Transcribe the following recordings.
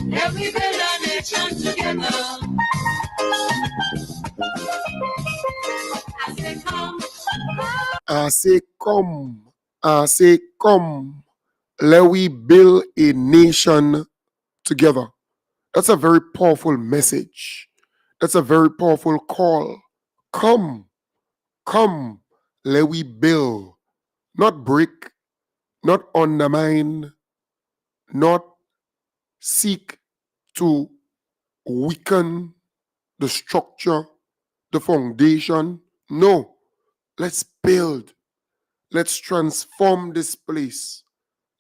Yeah, we build a nation together. I say come. I say come, let we build a nation together. That's a very powerful message. That's a very powerful call. Come, come, let we build, not break, not undermine, not seek to weaken the structure, the foundation. No, let's build. Let's transform this place.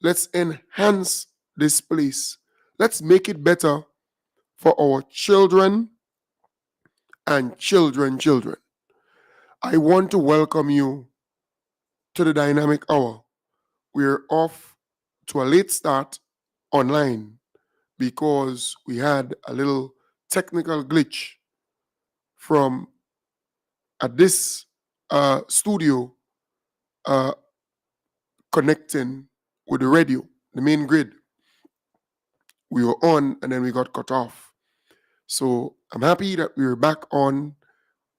Let's enhance this place. Let's make it better for our children and children. I want to welcome you to the Dynamic Hour. We're off to a late start online because we had a little technical glitch from at this studio uh, connecting with the radio, the main grid. We were on and then we got cut off. So I'm happy that we're back on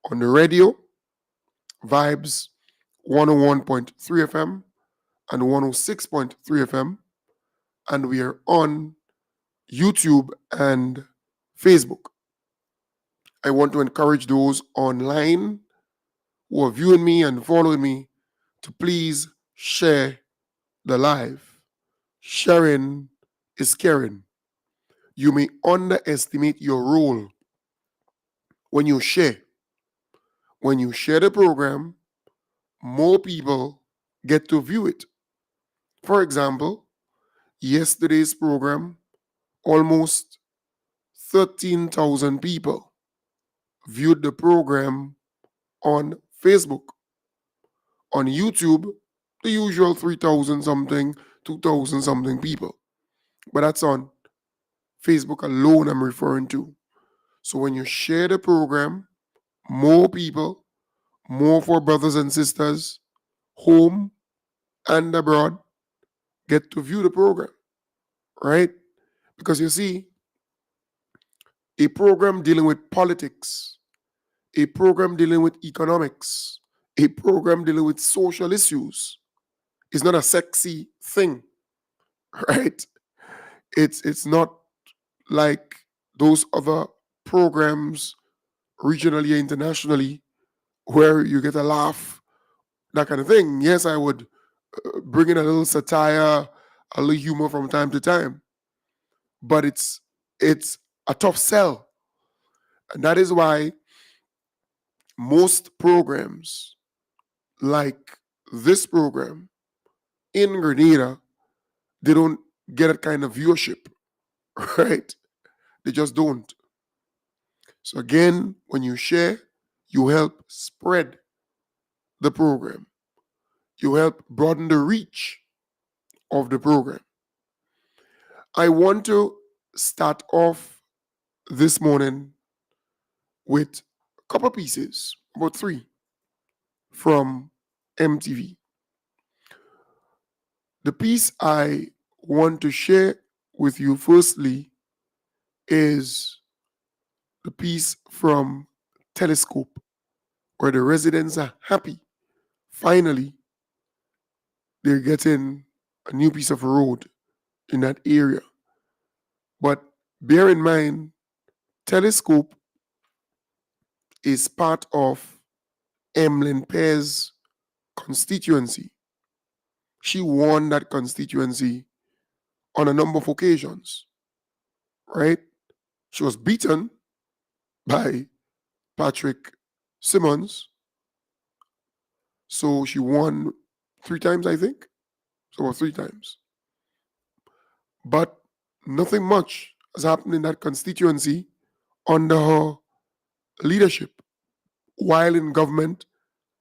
the radio, Vibes 101.3 FM and 106.3 FM, and we are on YouTube and Facebook. I want to encourage those online who are viewing me and following me to please share the live. Sharing is caring. You may underestimate your role when you share. When you share the program, more people get to view it. For example, yesterday's program, almost 13,000 people viewed the program on Facebook. On YouTube, the usual 3,000 something, 2,000 something people. But that's on Facebook alone I'm referring to. So when you share the program, more people, more of our brothers and sisters, home and abroad, get to view the program, right? Because you see, a program dealing with politics, a program dealing with economics, a program dealing with social issues is not a sexy thing, right? It's not like those other programs regionally and internationally where you get a laugh, that kind of thing. Yes, I would bring in a little satire, a little humor from time to time, but it's a tough sell, and that is why most programs like this program in Grenada, they don't get that kind of viewership, right? They just don't. So again, when you share, you help spread the program. You help broaden the reach of the program. I want to start off this morning with a couple pieces, about 3, from MTV. The piece I want to share with you firstly is the piece from Telescope, where the residents are happy. Finally, they're getting a new piece of road in that area. But bear in mind, Telescope is part of Emlyn Pear's constituency. She won that constituency on a number of occasions, right? She was beaten by Patrick Simmons. So she won 3 times, I think. So 3 times. But nothing much has happened in that constituency under her leadership while in government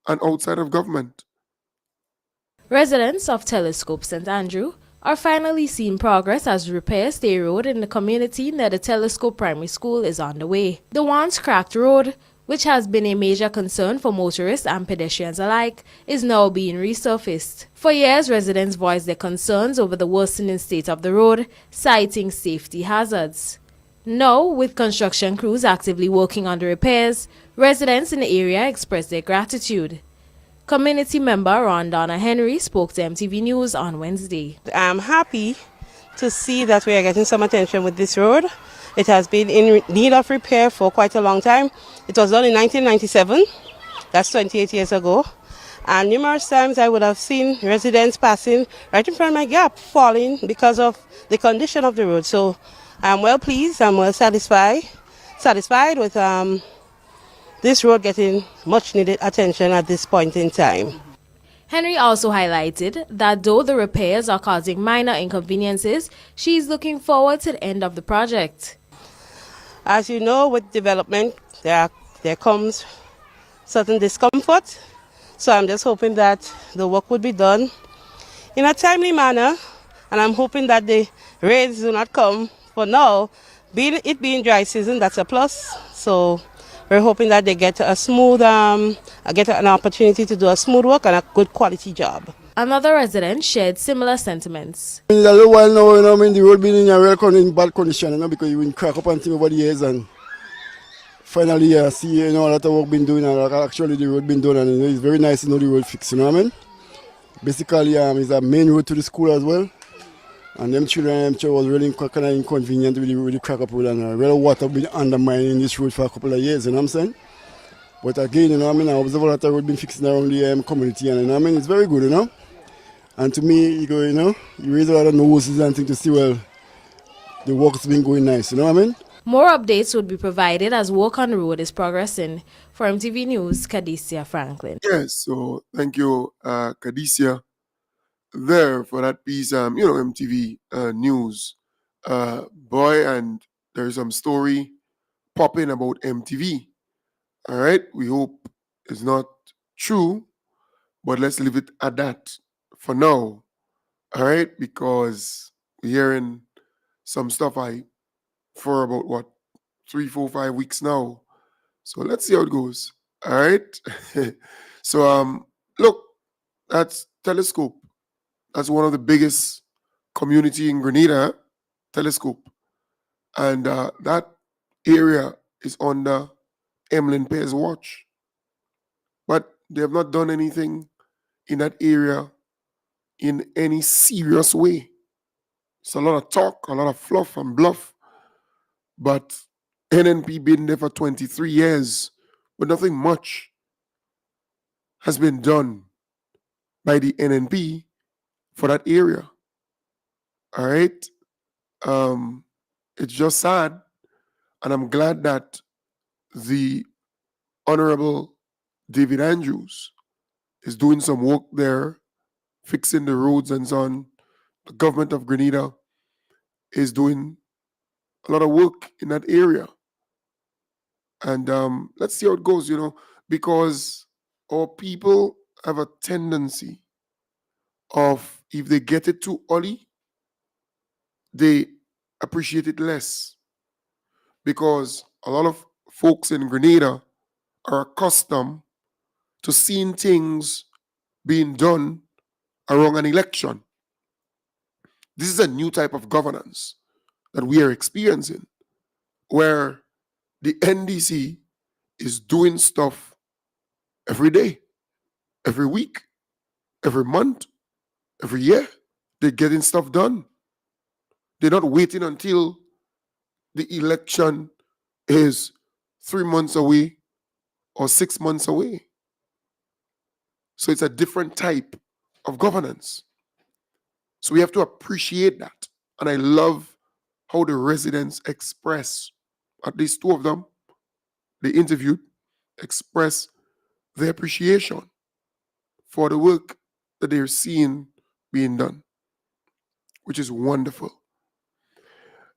and outside of government. Residents of Telescope St. Andrew are finally seeing progress as Repair Stay Road in the community near the Telescope Primary School is on the way. The once cracked road, which has been a major concern for motorists and pedestrians alike, is now being resurfaced. For years, residents voiced their concerns over the worsening state of the road, citing safety hazards. Now, with construction crews actively working on the repairs, residents in the area expressed their gratitude. Community member Rondonna Henry spoke to MTV News on Wednesday. I'm happy to see that we are getting some attention with this road. It has been in need of repair for quite a long time. It was done in 1997, that's 28 years ago. And numerous times I would have seen residents passing right in front of my gap, falling because of the condition of the road. So I'm well pleased, I'm well satisfied with this road getting much needed attention at this point in time. Henry also highlighted that though the repairs are causing minor inconveniences, she is looking forward to the end of the project. As you know, with development, there comes certain discomfort. So I'm just hoping that the work would be done in a timely manner, and I'm hoping that the rains do not come. For now, it being dry season, that's a plus. So we're hoping that they get a smooth, get an opportunity to do a smooth work and a good quality job. Another resident shared similar sentiments. In a little while now, the road been in a real bad condition, because you been crack up and thing over the years, and finally I see, a lot of work been doing, and actually the road been done, and it's very nice to know the road fixed, Basically, it's a main road to the school as well, and them children was really kind of inconvenient with the crack up road, and real water been undermining this road for a couple of years, you know what I'm saying? But again, I observe a lot of road been fixing around the community, and it's very good, And to me, you raise a lot of noses and things to see, well, the work's been going nice, you know what I mean? More updates would be provided as work on the road is progressing. For MTV News, Kadisia Franklin. Yes, so thank you, Kadisia, there for that piece. MTV News, boy, and there's some story popping about MTV. All right, we hope it's not true, but let's leave it at that for now. All right, because we're hearing some stuff for about 3, 4, 5 weeks now. So let's see how it goes. All right. So look, that's Telescope. That's one of the biggest community in Grenada, Telescope. And that area is under Emlyn Pairs watch. But they have not done anything in that area in any serious way. It's a lot of talk, a lot of fluff and bluff. But NNP been there for 23 years, but nothing much has been done by the NNP for that area. All right. It's just sad. And I'm glad that the Honorable David Andrews is doing some work there, fixing the roads and so on. The government of Grenada is doing a lot of work in that area. And let's see how it goes, because our people have a tendency of, if they get it too early, they appreciate it less. Because a lot of folks in Grenada are accustomed to seeing things being done around an election. This is a new type of governance that we are experiencing, where the NDC is doing stuff every day, every week, every month, every year. They're getting stuff done. They're not waiting until the election is 3 months away or 6 months away. So it's a different type of governance. So we have to appreciate that. And I love how the residents express, at least 2 of them, they interviewed, express their appreciation for the work that they're seeing being done, which is wonderful.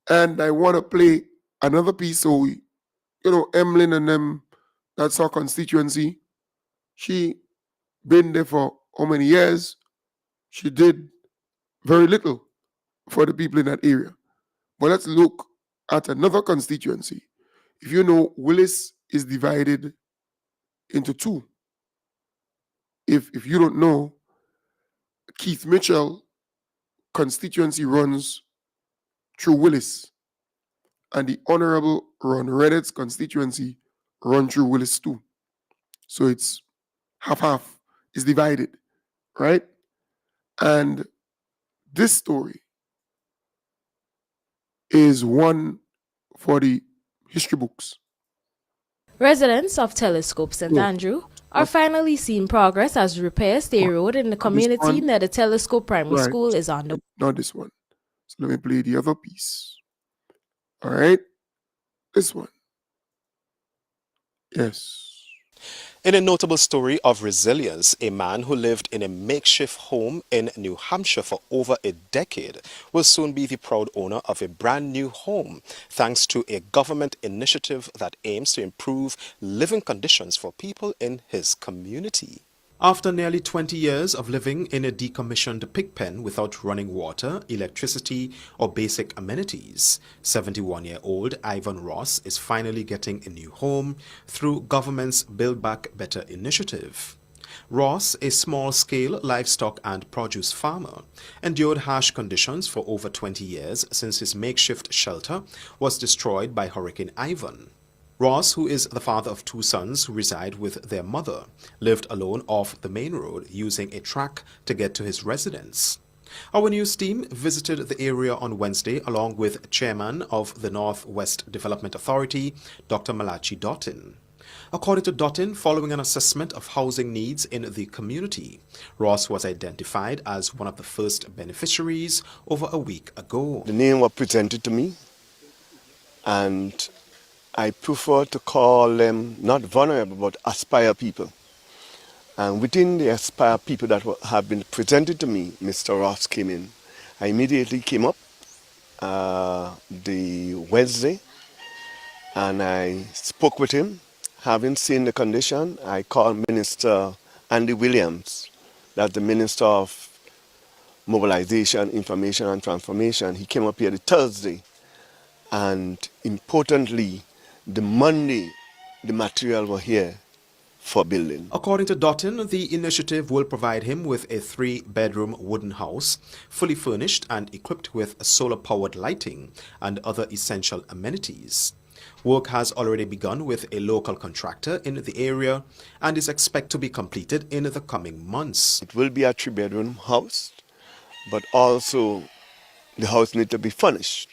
And I want to play another piece. So, Emlyn and them, that's our constituency. She been there for how many years? She did very little. for the people in that area. But let's look at another constituency. If you know, Willis is divided into two. If you don't know, Keith Mitchell constituency runs through Willis, and the Honorable Ron Reddit's constituency run through Willis too. So it's half-half. It's divided, right? And this story is one for the history books. Residents of Telescope St. Yeah. Andrew are finally seeing progress as repairs State Road in the community one. near the Telescope Primary Right. School is on the Not this one. So let me play the other piece. All right. This one. Yes. In a notable story of resilience, a man who lived in a makeshift home in New Hampshire for over a decade will soon be the proud owner of a brand new home, thanks to a government initiative that aims to improve living conditions for people in his community. After nearly 20 years of living in a decommissioned pig pen without running water, electricity, or basic amenities, 71-year-old Ivan Ross is finally getting a new home through government's Build Back Better initiative. Ross, a small-scale livestock and produce farmer, endured harsh conditions for over 20 years since his makeshift shelter was destroyed by Hurricane Ivan. Ross, who is the father of two sons who reside with their mother, lived alone off the main road using a track to get to his residence. Our news team visited the area on Wednesday along with Chairman of the Northwest Development Authority, Dr. Malachi Doughton. According to Doughton, following an assessment of housing needs in the community, Ross was identified as one of the first beneficiaries over a week ago. The name was presented to me, and I prefer to call them not vulnerable, but aspire people. And within the aspire people that have been presented to me, Mr. Ross came in. I immediately came up the Wednesday, and I spoke with him. Having seen the condition, I called Minister Andy Williams, that's the Minister of Mobilization, Information and Transformation. He came up here the Thursday, and importantly, the Monday, the material were here for building. According to Doughton, the initiative will provide him with a 3-bedroom wooden house, fully furnished and equipped with solar-powered lighting and other essential amenities. Work has already begun with a local contractor in the area and is expected to be completed in the coming months. It will be a 3-bedroom house, but also the house needs to be furnished.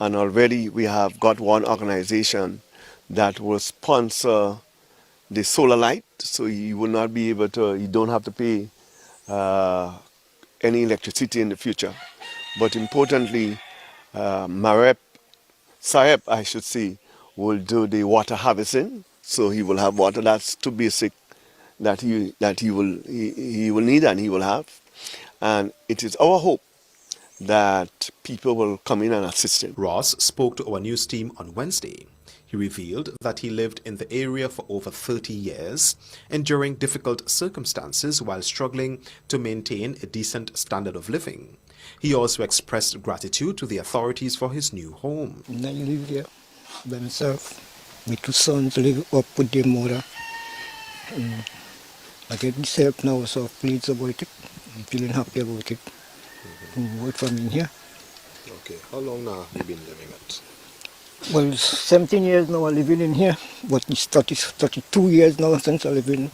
And already we have got one organization that will sponsor the solar light, so you will not be able to, you don't have to pay any electricity in the future. But importantly, Sarep, I should say, will do the water harvesting, so he will have water. That's too basic that he will need and he will have. And it is our hope that people will come in and assist him. Ross spoke to our news team on Wednesday. He revealed that he lived in the area for over 30 years, enduring difficult circumstances while struggling to maintain a decent standard of living. He also expressed gratitude to the authorities for his new home. I live here by myself. My two sons live up with their mother. I get this help now, so I'm pleased about it. I'm feeling happy about it. Work from in here. Okay, how long now have you been living at? Well, 17 years now I'm living in here, but it's 32 years now since I live in.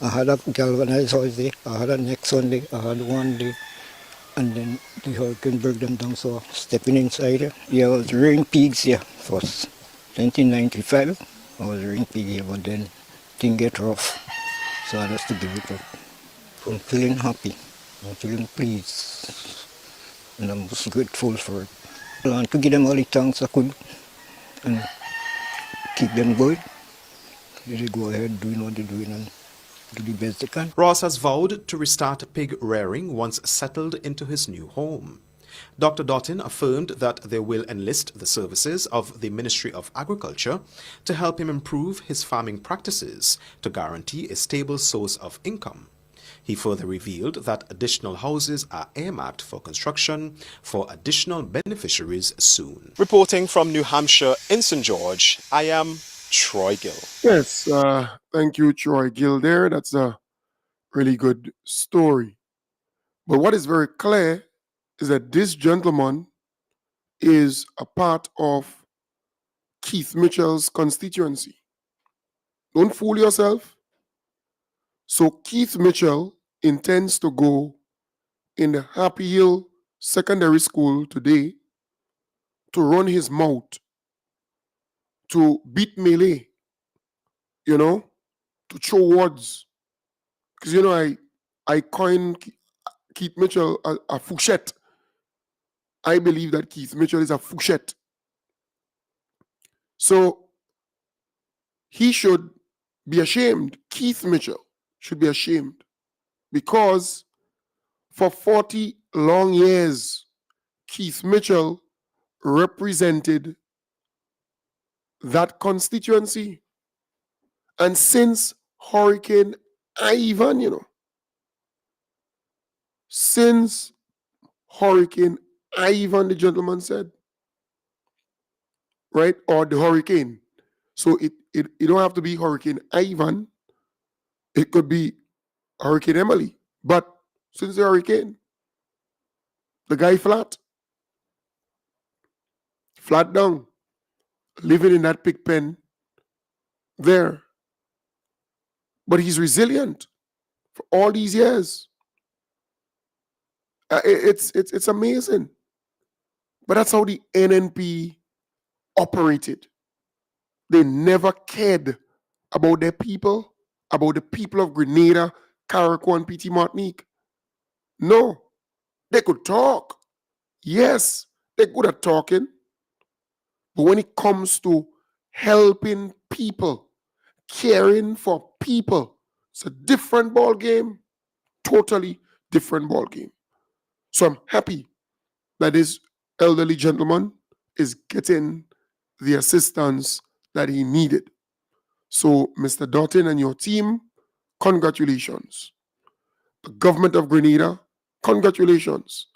I had a galvanized house there, I had a next one there, I had one day, and then the hurricane broke them down, so stepping inside here. Yeah, I was rearing pigs here first. 1995, I was rearing pig here, but then things get rough, so I had to give it up. I'm feeling happy, I'm feeling pleased, and I'm just grateful for it. I want to give them all the thanks I could and keep them going. They go ahead doing what they're doing and do the best they can. Ross has vowed to restart pig rearing once settled into his new home. Dr. Doughton affirmed that they will enlist the services of the Ministry of Agriculture to help him improve his farming practices to guarantee a stable source of income. He further revealed that additional houses are earmarked for construction for additional beneficiaries soon. Reporting from New Hampshire in St. George, I am Troy Gill. Yes, thank you, Troy Gill there. That's a really good story. But what is very clear is that this gentleman is a part of Keith Mitchell's constituency. Don't fool yourself. So Keith Mitchell intends to go in the Happy Hill Secondary School today to run his mouth, to beat melee, to throw words. Because, I coined Keith Mitchell a fouchette. I believe that Keith Mitchell is a fouchette. So he should be ashamed. Keith Mitchell should be ashamed because for 40 long years, Keith Mitchell represented that constituency. And since Hurricane Ivan, since Hurricane Ivan, the gentleman said, right? Or the hurricane. So it don't have to be Hurricane Ivan. It could be Hurricane Emily. But since the hurricane, the guy flat down, living in that pig pen there. But he's resilient for all these years. It's amazing. But that's how the NNP operated. They never cared about their people, about the people of Grenada, Carriacou, and PT Martinique. No, they could talk. Yes, they're good at talking. But when it comes to helping people, caring for people, it's a different ball game. Totally different ball game. So I'm happy that this elderly gentleman is getting the assistance that he needed. So, Mr. Doughton and your team, congratulations. The government of Grenada, congratulations.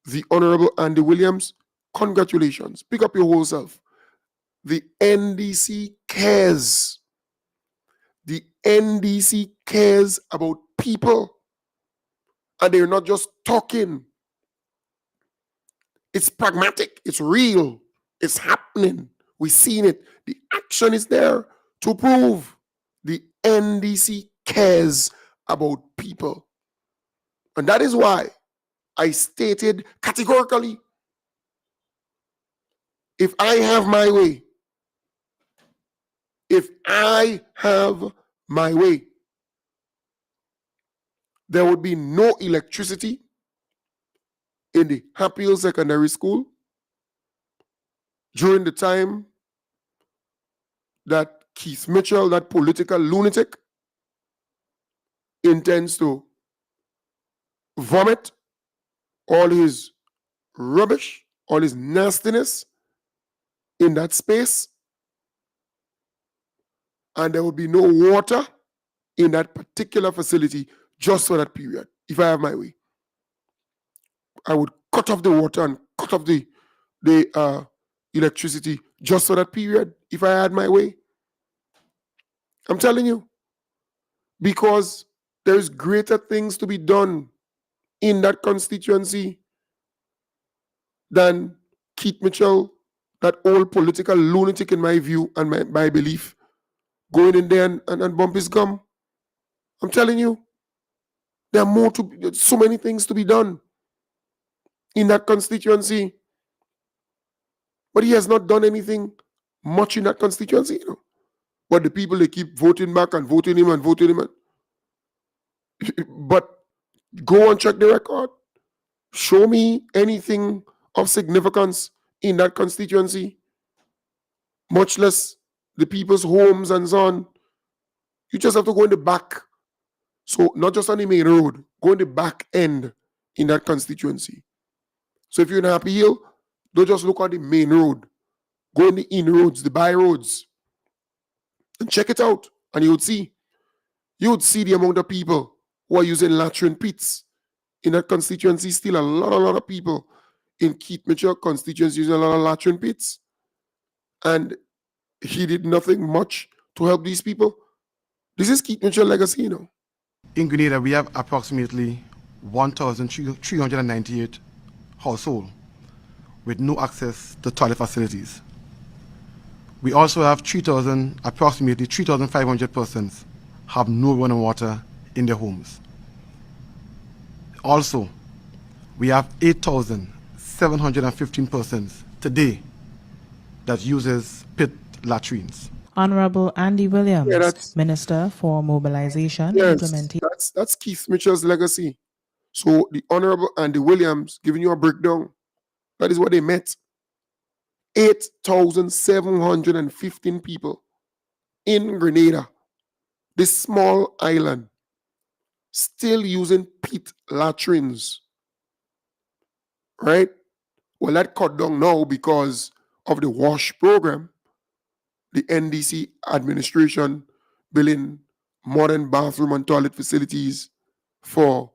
The Honorable Andy Williams, congratulations. Pick up your whole self. The NDC cares. The NDC cares about people. And they're not just talking. It's pragmatic. It's real. It's happening. We've seen it. The action is there to prove the NDC cares about people. And that is why I stated categorically, if I have my way, there would be no electricity in the Happy Hill Secondary School during the time that Keith Mitchell, that political lunatic, intends to vomit all his rubbish, all his nastiness in that space. And there will be no water in that particular facility just for that period, if I have my way. I would cut off the water and cut off the electricity just for that period, if I had my way. I'm telling you. Because there's greater things to be done in that constituency than Keith Mitchell, that old political lunatic in my view and my belief, going in there and bump his gum. I'm telling you, there are so many things to be done in that constituency. But he has not done anything much in that constituency, But the people, they keep voting back and voting him and voting him. But go and check the record. Show me anything of significance in that constituency, much less the people's homes and so on. You just have to go in the back. So not just on the main road, go in the back end in that constituency. So if you're in Happy Hill, don't just look at the main road. Go in the in roads, the by roads, and check it out. And you would see the amount of people who are using latrine pits. In that constituency, still a lot of people in Keith Mitchell constituency using a lot of latrine pits. And he did nothing much to help these people. This is Keith Mitchell legacy, you know. In Grenada, we have approximately 1,398 households with no access to toilet facilities. We also have approximately 3,500 persons have no running water in their homes. Also, we have 8,715 persons today that uses pit latrines. Honorable Andy Williams, Yeah, that's- Minister for Mobilization, Yes, Implementation. that's Keith Mitchell's legacy. So the Honorable Andy Williams giving you a breakdown. That is what they met. 8,715 people in Grenada, this small island, still using pit latrines. Right? Well, that cut down now because of the WASH program. The NDC administration building modern bathroom and toilet facilities for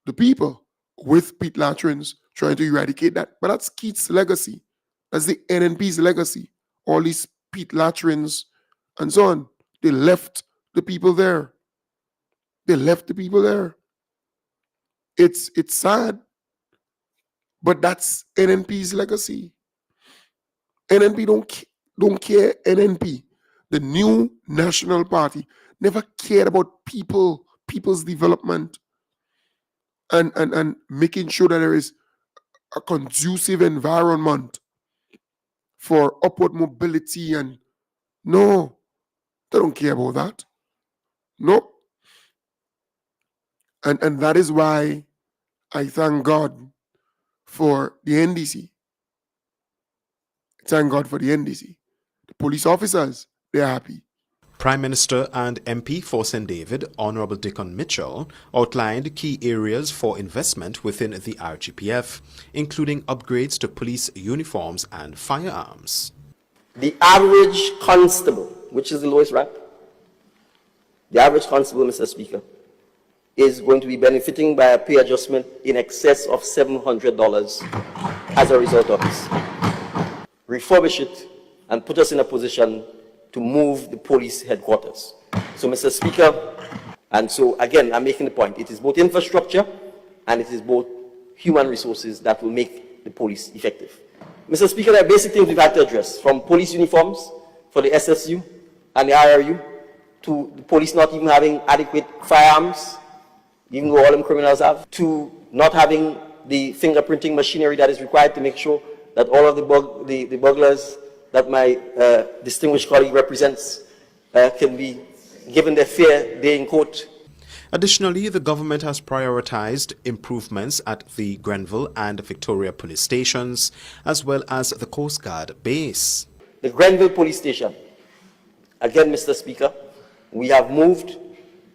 the people with pit latrines, trying to eradicate that. But that's Keith's legacy. That's the NNP's legacy. All these pit latrines and so on. They left the people there. They left the people there. It's sad, but that's NNP's legacy. NNP don't care. NNP, the new national party, never cared about people's development and making sure that there is a conducive environment for upward mobility. And no, they don't care about that. Nope. And that is why I thank God for the NDC. Thank God for the NDC. The police officers, they're happy. Prime Minister and MP for St. David, Honorable Dickon Mitchell, outlined key areas for investment within the RGPF, including upgrades to police uniforms and firearms. The average constable, which is the lowest rank, the average constable, Mr. Speaker, is going to be benefiting by a pay adjustment in excess of $700 as a result of this. Refurbish it and put us in a position to move the police headquarters. So, Mr. Speaker, and so again, I'm making the point, it is both infrastructure and it is both human resources that will make the police effective. Mr. Speaker, there are basic things we've had to address, from police uniforms for the SSU and the IRU, to the police not even having adequate firearms, even though all them criminals have, to not having the fingerprinting machinery that is required to make sure that all of the burglars that my distinguished colleague represents can be given their fair day in court. Additionally, the government has prioritized improvements at the Grenville and Victoria police stations, as well as the Coast Guard base. The Grenville police station, again, Mr. Speaker, we have moved,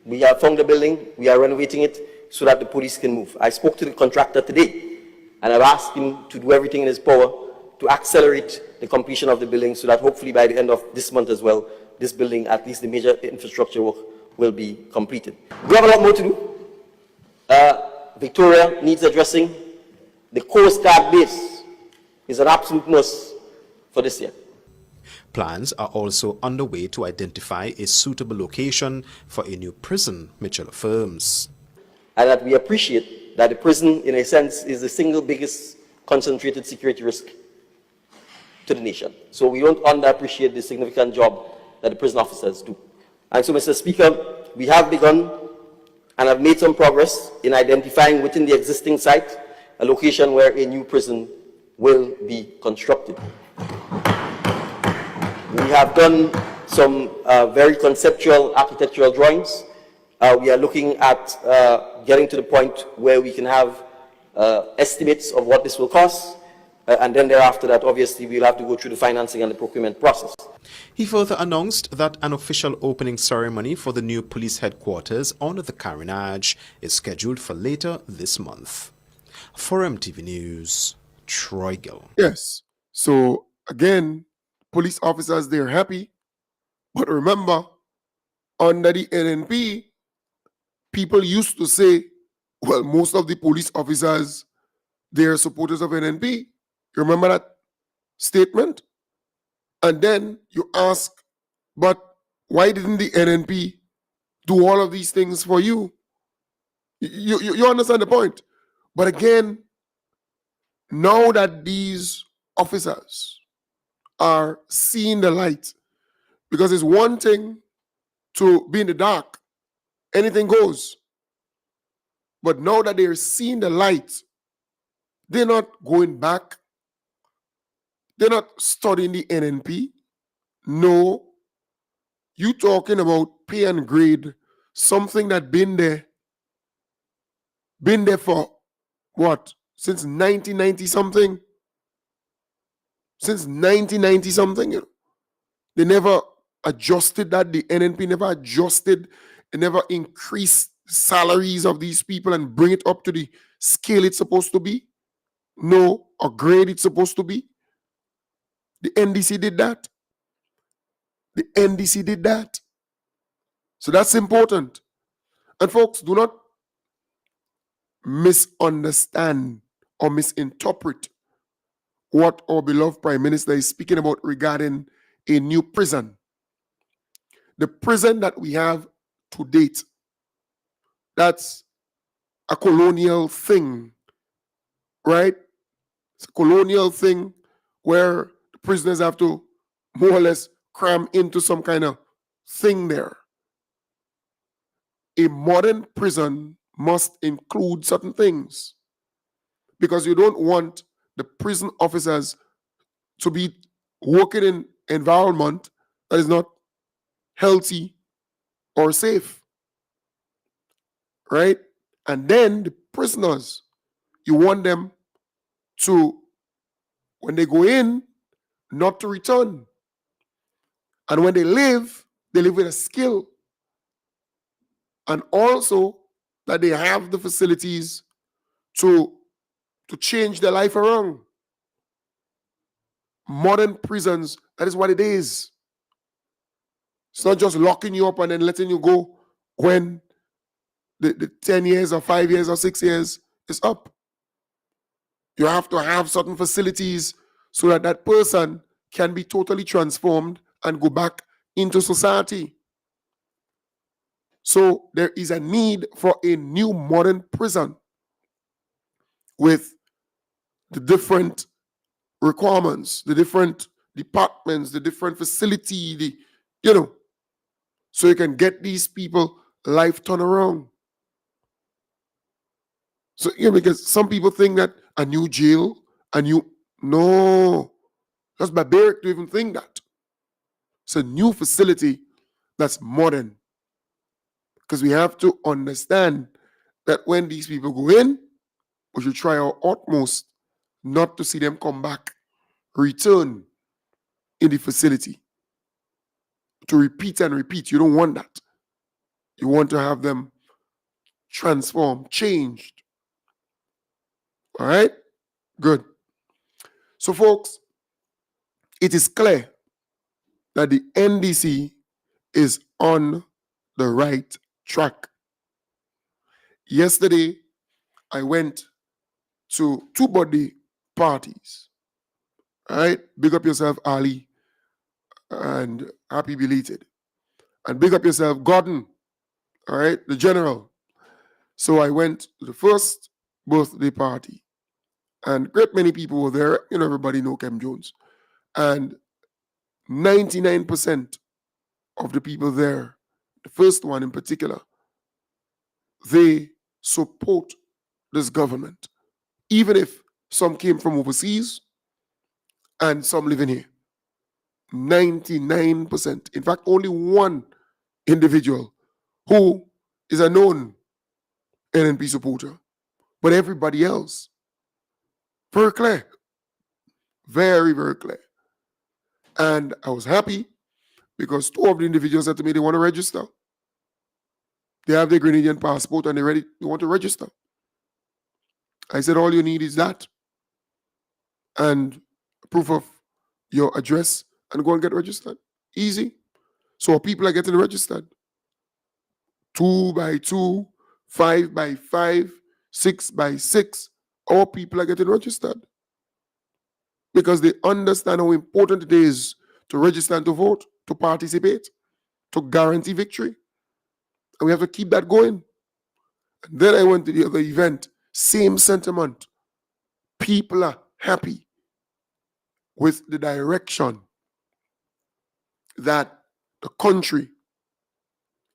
we have found the building, we are renovating it so that the police can move. I spoke to the contractor today, and I've asked him to do everything in his power to accelerate the completion of the building so that hopefully by the end of this month as well, this building, at least the major infrastructure work, will be completed. We have a lot more to do. Victoria needs addressing. The Coast Guard base is an absolute must for this year. Plans are also underway to identify a suitable location for a new prison, Mitchell affirms. And that we appreciate that the prison, in a sense, is the single biggest concentrated security risk to the nation. So we don't underappreciate the significant job that the prison officers do. And so, Mr. Speaker, we have begun and have made some progress in identifying within the existing site a location where a new prison will be constructed. We have done some very conceptual architectural drawings. We are looking at getting to the point where we can have estimates of what this will cost, and then thereafter that obviously we'll have to go through the financing and the procurement process. He further announced that an official opening ceremony for the new police headquarters on the Carénage is scheduled for later this month. For MTV News, Troy Gill. Yes. So again, police officers, they're happy. But remember, under the NNP, people used to say, well, most of the police officers, they are supporters of NNP. You remember that statement? And then you ask, but why didn't the NNP do all of these things for you? You understand the point? But again, now that these officers are seeing the light, because it's one thing to be in the dark, anything goes. But now that they're seeing the light, they're not going back. They're not studying the NNP. No. You talking about pay and grade, something that been there for what? Since 1990 something? Since 1990 something, you know. They never adjusted that. The NNP never adjusted. They never increased salaries of these people and bring it up to the scale it's supposed to be. No, or grade it's supposed to be. The NDC did that. The NDC did that. So that's important. And folks, do not misunderstand or misinterpret what our beloved Prime Minister is speaking about regarding a new prison. The prison that we have to date, that's a colonial thing, right? It's a colonial thing where the prisoners have to more or less cram into some kind of thing there. A modern prison must include certain things because you don't want the prison officers to be working in environment that is not healthy or safe, right? And then the prisoners, you want them to, when they go in, not to return. And when they live with a skill. And also that they have the facilities to change their life around. Modern prisons, that is what it is. It's not just locking you up and then letting you go when the 10 years or 5 years or 6 years is up. You have to have certain facilities so that that person can be totally transformed and go back into society. So there is a need for a new modern prison with the different requirements, the different departments, the different facility, so you can get these people life turned around. So, because some people think that a new jail, no, that's barbaric to even think that. It's a new facility that's modern. Because we have to understand that when these people go in, we should try our utmost not to see them come back, return in the facility. To repeat and repeat. You don't want that. You want to have them transformed, changed. All right? Good. So, folks, it is clear that the NDC is on the right track. Yesterday, I went to two birthday parties. All right? Big up yourself, Ali, and happy belated. And big up yourself, Gordon, all right, the general. So I went to the first birthday party, and great many people were there. Everybody know Kem Jones. And 99% of the people there, the first one in particular, they support this government, even if some came from overseas and some living here. 99%. In fact, only one individual who is a known NNP supporter, but everybody else, very clear. Very, very clear. And I was happy because two of the individuals said to me they want to register. They have their Grenadian passport and they want to register. I said, all you need is that and proof of your address and go and get registered. Easy. So people are getting registered. 2 by 2, 5 by 5, 6 by 6, our people are getting registered because they understand how important it is to register and to vote, to participate, to guarantee victory. And we have to keep that going. And then I went to the other event, same sentiment. People are happy with the direction that the country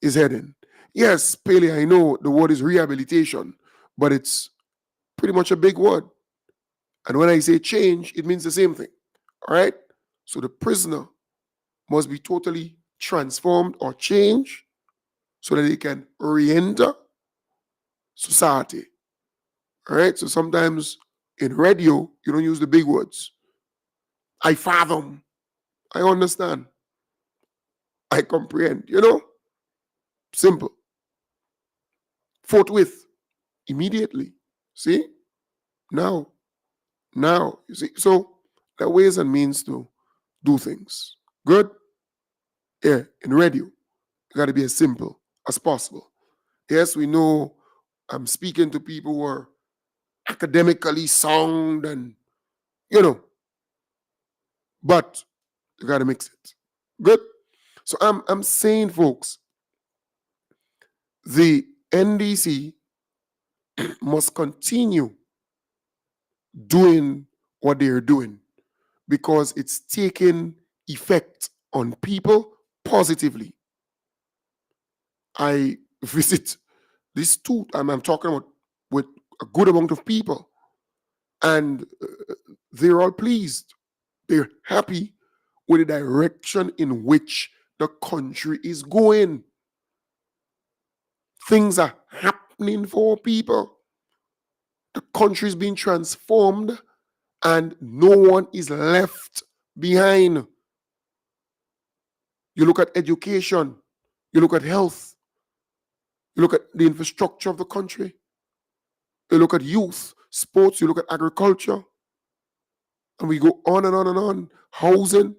is heading. Yes, Pele, I know the word is rehabilitation, but it's pretty much a big word. And when I say change, it means the same thing. All right? So the prisoner must be totally transformed or changed so that he can re-enter society. All right? So sometimes in radio, you don't use the big words. I fathom. I understand. I comprehend. Simple. Forthwith. Immediately. See? Now. You see? So there are ways and means to do things. Good? Yeah, in radio, you got to be as simple as possible. Yes, we know I'm speaking to people who are academically sound and, but you got to mix it. Good? So I'm saying, folks, the NDC must continue doing what they're doing because it's taking effect on people positively. I visit these two, I'm talking about with a good amount of people, and they're all pleased. They're happy with the direction in which the country is going. Things are happening for people. The country is being transformed and no one is left behind. You look at education, you look at health, you look at the infrastructure of the country, you look at youth, sports, you look at agriculture, and we go on and on and on. Housing,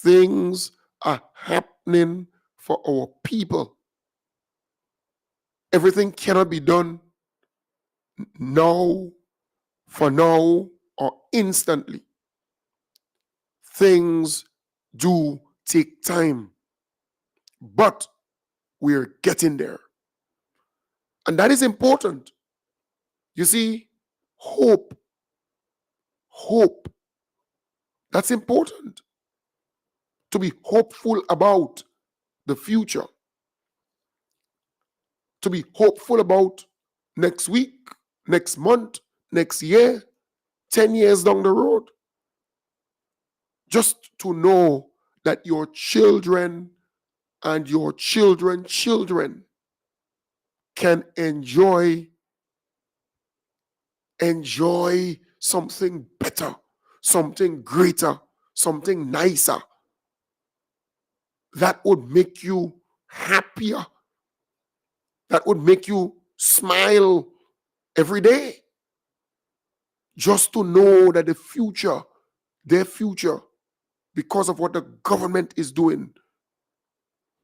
things are happening for our people. Everything cannot be done now, for now, or instantly. Things do take time, but we're getting there. And that is important. You see, hope, that's important. To be hopeful about the future. To be hopeful about next week, next month, next year, 10 years down the road. Just to know that your children and your children's children can enjoy something better, something greater, something nicer. That would make you happier. That would make you smile every day. Just to know that the future, their future, because of what the government is doing,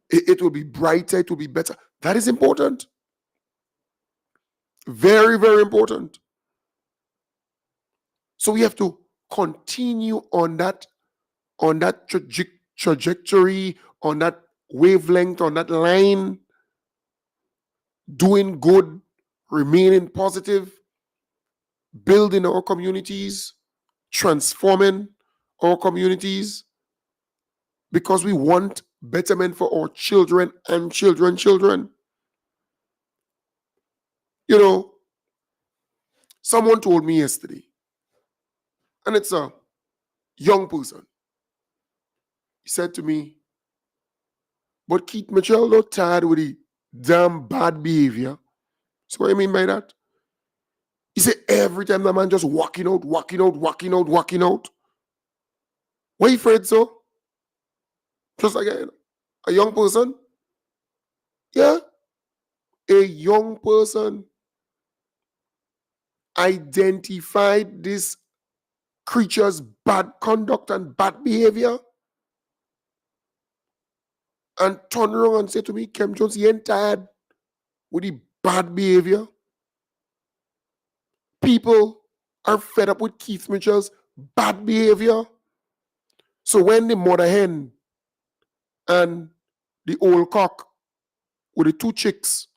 it will be brighter, it will be better. That is important. Very, very important. So we have to continue on that trajectory, on that wavelength, on that line, doing good, remaining positive, building our communities, transforming our communities, because we want betterment for our children and children's children. Someone told me yesterday, and it's a young person. He said to me, but Keith Mitchell, not tired with the damn bad behavior. So what I mean by that? He said every time the man just walking out. Why you afraid so? Just like a young person? Yeah. A young person identified this creature's bad conduct and bad behavior and turned around and said to me, Kem Jones, you ain't tired with the bad behavior. People are fed up with Keith Mitchell's bad behavior. So when the mother hen and the old cock with the two chicks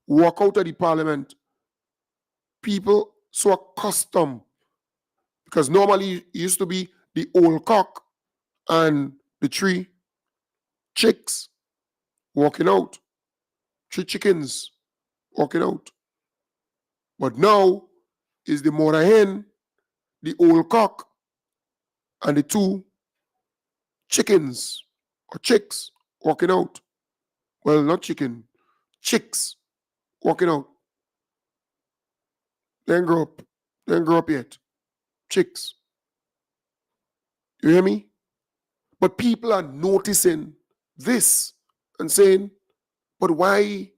walk out of the parliament, people so accustomed, because normally it used to be the old cock and the three chicks walking out, three chickens walking out. But now is the mother hen, the old cock, and the two chickens or chicks walking out. Well, not chicken, chicks walking out. They ain't grow up. They ain't grow up yet. Chicks. You hear me? But people are noticing this and saying, but why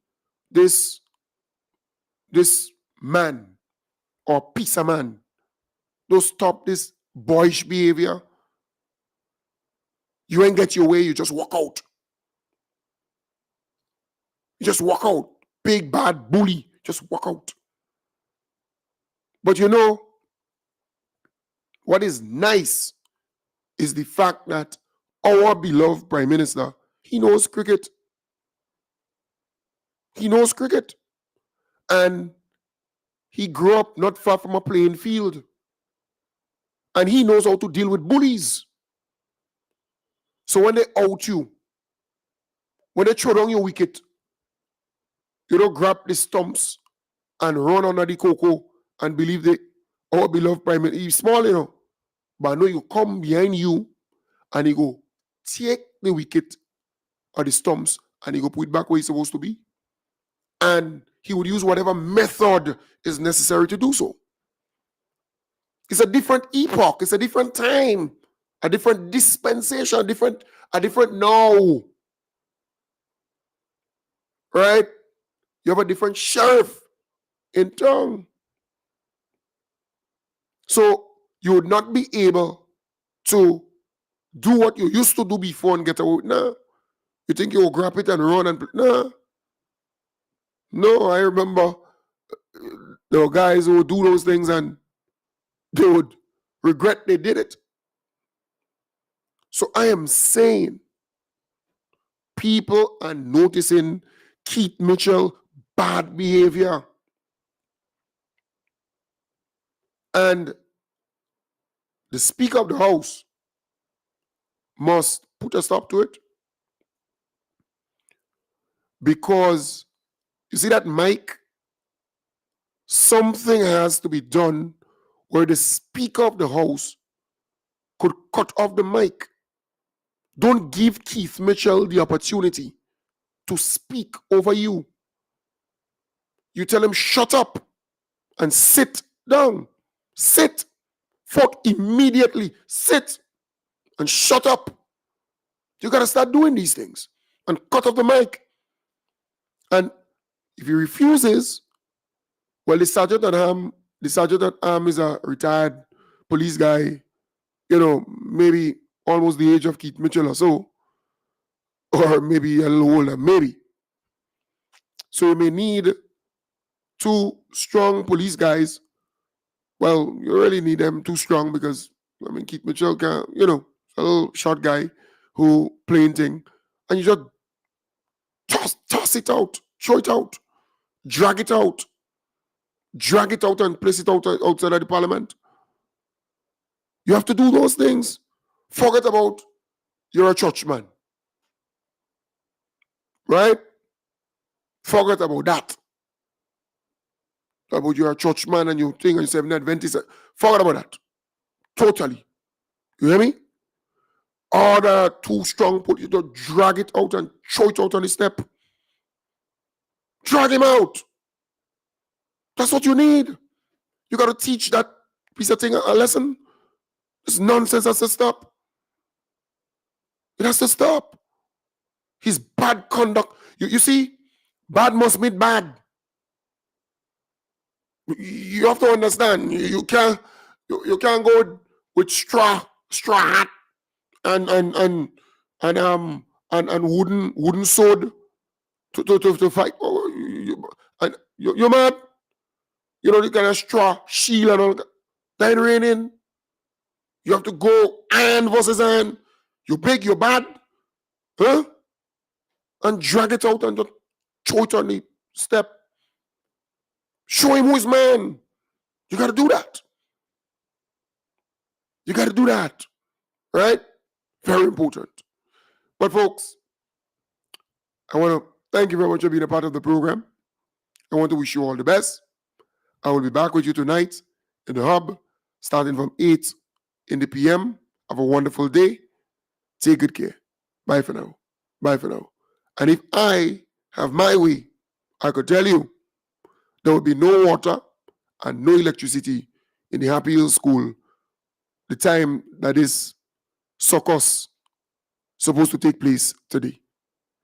this man or piece of man don't stop this boyish behavior? You ain't get your way, you just walk out. You just walk out. Big bad bully, just walk out. But you know, what is nice is the fact that our beloved Prime Minister, he knows cricket. He knows cricket. And he grew up not far from a playing field. And he knows how to deal with bullies. So when they out you, when they throw down your wicket, you don't grab the stumps and run under the cocoa and believe that our beloved Prime Minister, he's small, you know. But I know you come behind you and he go take the wicket or the stumps and he go put it back where it's supposed to be. And he would use whatever method is necessary to do so. It's a different epoch, it's a different time, a different dispensation, a different now. Right? You have a different sheriff in town. So you would not be able to do what you used to do before and get away. Nah. You think you will grab it and run and play? Nah. No, I remember there were guys who would do those things and they would regret they did it. So I am saying people are noticing Keith Mitchell bad behavior. And the Speaker of the House must put a stop to it. Because you see that mic? Something has to be done where the Speaker of the House could cut off the mic. Don't give Keith Mitchell the opportunity to speak over you. You tell him, shut up and sit down. Sit. Fuck immediately. Sit and shut up. You got to start doing these things and cut off the mic. And if he refuses, well, the sergeant at arm is a retired police guy, you know, maybe almost the age of Keith Mitchell or so, or maybe a little older, maybe. So you may need two strong police guys. Well, you really need them too strong because, I mean, Keith Mitchell can, you know, a little short guy who playing thing, and you just toss it out, throw it out, drag it out and place it out outside of the parliament. You have to do those things. Forget about you're a churchman. Right? Forget about that. About you're a churchman and you think you're Seventh Adventist. Forget about that. Totally. You hear me? Order too strong, put it to drag it out and throw it out on the step. Drag him out. That's what you need. You got to teach that piece of thing a lesson. This nonsense has to stop. It has to stop. His bad conduct. You see, bad must mean bad. You have to understand. You can't go with straw hat and wooden sword to fight. And You mad? You know, the kind of straw, shield and all that. That ain't raining. You have to go iron versus iron. You big, you bad. Huh? And drag it out and just throw it on the step. Show him who is man. You got to do that. You got to do that. Right? Very important. But folks, I want to thank you very much for being a part of the program. I want to wish you all the best. I will be back with you tonight in the hub, starting from 8 in the PM. Have a wonderful day. Take good care. Bye for now. Bye for now. And if I have my way, I could tell you there will be no water and no electricity in the Happy Hill School the time that is SOCOS supposed to take place today.